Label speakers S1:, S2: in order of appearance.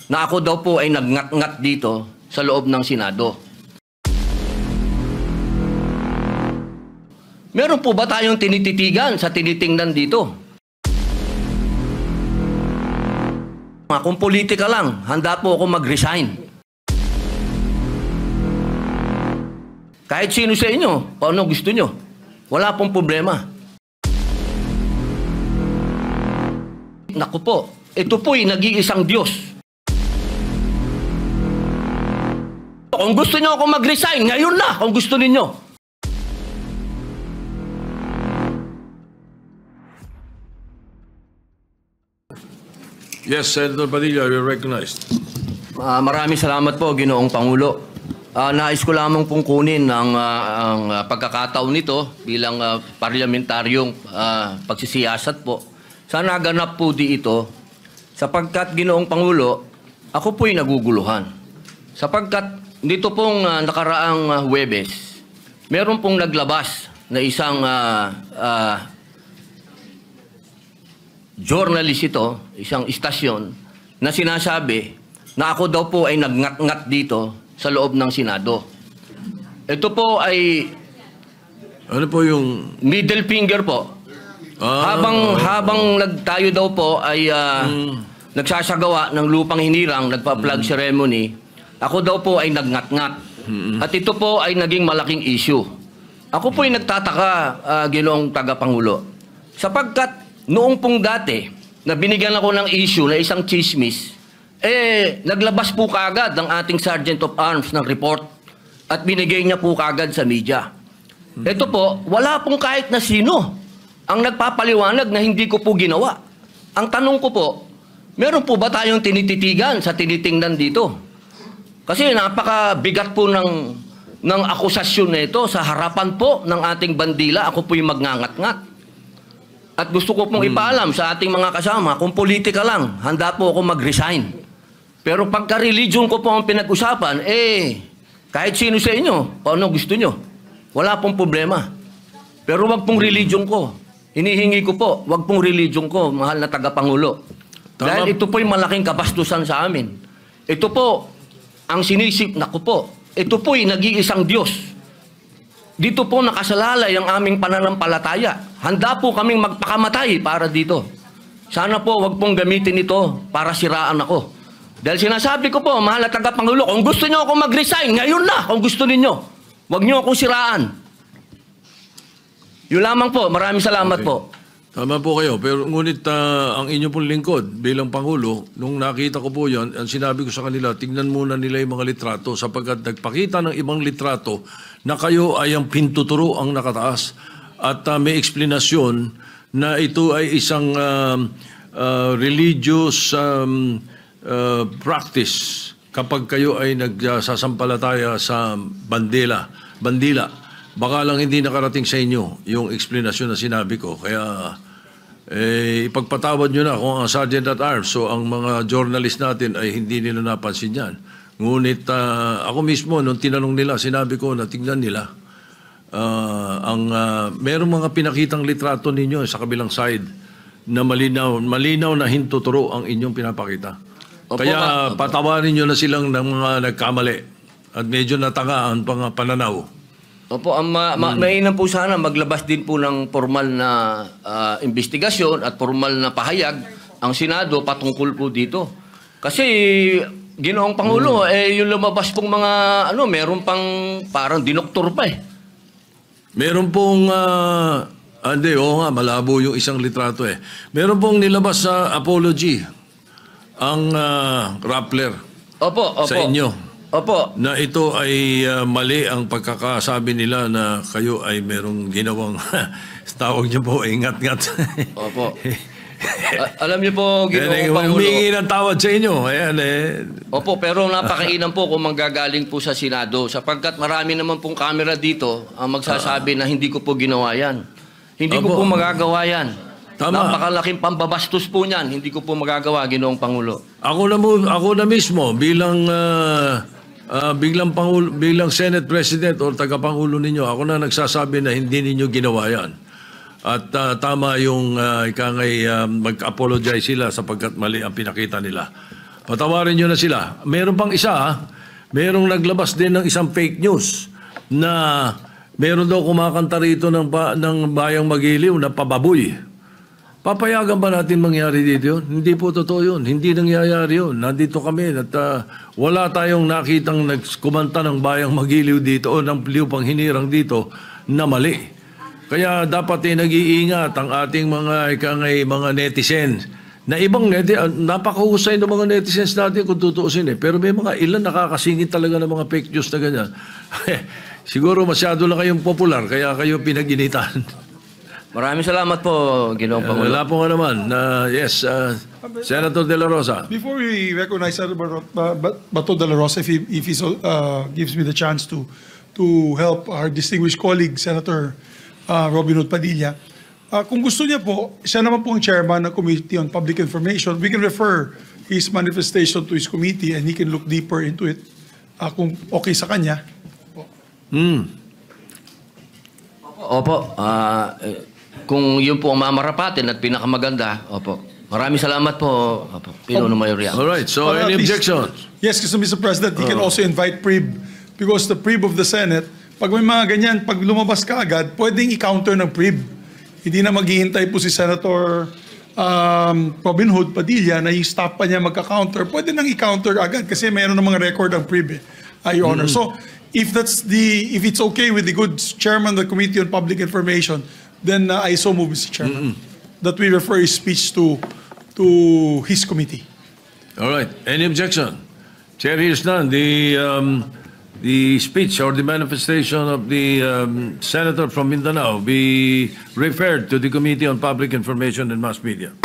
S1: na ako daw po ay nagngat-ngat dito sa loob ng Senado. Meron po ba tayong tinititigan sa tinitingnan dito? Kung politika lang, handa po ako mag-resign. Kahit sino sa inyo, kung ano gusto nyo, wala pong problema. Naku po, ito po'y nag-iisang Diyos. Kung gusto nyo ako mag-resign, ngayon na, kung gusto ninyo.
S2: Yes, Senator Padilla, you're recognized.
S1: Maraming salamat po, Ginoong Pangulo. Nais ko lamang pong kunin ang pagkakataon nito bilang parlamentaryong pagsisiyasat po. Sana ganap po di ito sapagkat, Ginoong Pangulo, ako po'y naguguluhan. Sapagkat dito pong nakaraang Huwebes, meron pong naglabas na isang journalist ito, isang istasyon, na sinasabi na ako daw po ay nagngat-ngat dito sa loob ng Senado. Ito po ay
S2: ano po yung
S1: middle finger po. Habang tayo daw po ay nagsasagawa ng lupang hinirang, nagpa-flag ceremony, ako daw po ay nagngat-ngat. At ito po ay naging malaking issue. Ako po ay nagtataka, Ginoong Tagapangulo, sapagkat noong pong dati na binigyan ako ng issue na isang chismis, naglabas po kaagad ng ating Sergeant of Arms ng report at binigay niya po kaagad sa media. Ito po, wala pong kahit na sino ang nagpapaliwanag na hindi ko po ginawa. Ang tanong ko po, meron po ba tayong tinititigan sa tinitingnan dito? Kasi napakabigat po ng akusasyon na ito sa harapan po ng ating bandila. Ako po yung magngangat-ngat. At gusto ko pong ipaalam sa ating mga kasama, kung politika lang, handa po ako mag-resign. Pero pagka-religion ko po ang pinag-usapan, kahit sino sa inyo, kung ano gusto nyo, wala pong problema. Pero wag pong religion ko. Hinihingi ko po, wag pong religion ko, mahal na tagapangulo. Dahil ito po'y malaking kabastusan sa amin. Ito po, ang sinisip, naku po, ito po'y nag-iisang Diyos. Dito po nakasalalay ang aming pananampalataya. Handa po kaming magpakamatay para dito. Sana po wag pong gamitin ito para siraan ako. Dahil sinasabi ko po, mahal na tagapangulo, kung gusto nyo ako mag-resign, ngayon na, kung gusto ninyo. Wag nyo akong siraan. Yun lamang po. Maraming salamat po.
S2: Tama po kayo. Pero ngunit ang inyo pong lingkod bilang Pangulo, nung nakita ko po yan, ang sinabi ko sa kanila, tingnan muna nila yung mga litrato sapagkat nagpakita ng ibang litrato na kayo ay ang pintuturo ang nakataas at may eksplanasyon na ito ay isang religious practice kapag kayo ay nagsasampalataya sa bandila. Baka lang hindi nakarating sa inyo yung explanation na sinabi ko. Kaya ipagpatawad nyo na kung ang Sergeant at Arms, so ang mga journalist natin ay hindi nila napansin yan. Ngunit ako mismo, nung tinanong nila, sinabi ko na tingnan nila. Merong mga pinakitang litrato ninyo sa kabilang side na malinaw na hintuturo ang inyong pinapakita.
S1: Opo,
S2: kaya patawarin nyo na silang ng mga nagkamali at medyo natangaan pang pananaw.
S1: Opo, mainam po sana maglabas din po ng formal na investigasyon at formal na pahayag ang Senado patungkol po dito. Kasi, Ginoong Pangulo, yung lumabas pong mga, meron pang parang dinoktor pa eh.
S2: Meron pong, malabo yung isang litrato eh. Meron pong nilabas sa apology ang Rappler sa inyo.
S1: Opo.
S2: Na ito ay mali ang pagkakasabi nila na kayo ay merong ginawang tawag niyo po, ingat-ngat.
S1: Opo. Alam niyo po, Ginoong Pangulo.
S2: Humingi ng tawad sa inyo. Ayan
S1: Opo, pero napakainam po kung manggagaling po sa Senado sapagkat marami naman pong camera dito ang magsasabi na hindi ko po ginawa yan. Hindi ko po magagawa yan. Tama. Napakalaking pambabastos po niyan. Hindi ko po magagawa, Ginoong Pangulo.
S2: Ako na mismo bilang bilang Senate President o tagapangulo ninyo, ako na nagsasabi na hindi ninyo ginawa yan. At tama yung mag-apologize sila sapagkat mali ang pinakita nila. Patawarin nyo na sila. Meron pang isa, merong naglabas din ng isang fake news na meron daw kumakanta rito ng Bayang Magiliw na pababoy. Papayagan ba natin mangyari dito yun? Hindi po totoo yun. Hindi nangyayari yun. Nandito kami at wala tayong nakitang nagkumanta ng Bayang Magiliw dito o ng Lupang Hinirang dito na mali. Kaya dapat nag-iingat ang ating mga netizens. Na ibang napakahusay ng mga netizens natin kung tutuusin Pero may mga ilan nakakasingit talaga ng mga fake news na ganyan. Siguro masyado na kayong popular kaya kayo pinag-initan.
S1: Maraming salamat po, Ginoong Pangulo.
S2: Wala po nga naman. Yes, Senator De La Rosa.
S3: Before we recognize Senator Bato de la Rosa, if he gives me the chance to help our distinguished colleague, Senator Robin Hood Padilla, kung gusto niya po, siya naman po ang chairman ng Committee on Public Information. We can refer his manifestation to his committee and he can look deeper into it kung okay sa kanya.
S1: Opo, kung yun po ang mamarapatin at pinakamaganda, opo. Maraming salamat po, opo, Pinuno Mayor Yang.
S2: All right, so
S3: Or at
S2: any
S3: least-
S2: objections?
S3: Yes, kasi Mr. President, he can also invite PRIB because the PRIB of the Senate, pag may mga ganyan, pag lumabas ka agad, pwedeng i-counter ng PRIB. Hindi na maghihintay po si Senator Robin Hood Padilla na i-stop pa niya magka-counter. Pwede nang i-counter agad kasi mayroon ng mga record ang PRIB, Your Honor. So, if it's okay with the good chairman of the Committee on Public Information, then I so move, Mr. Chairman, that we refer his speech to his committee.
S2: All right, any objection? Chair hears none. The speech or the manifestation of the senator from Mindanao be referred to the Committee on Public Information and Mass Media.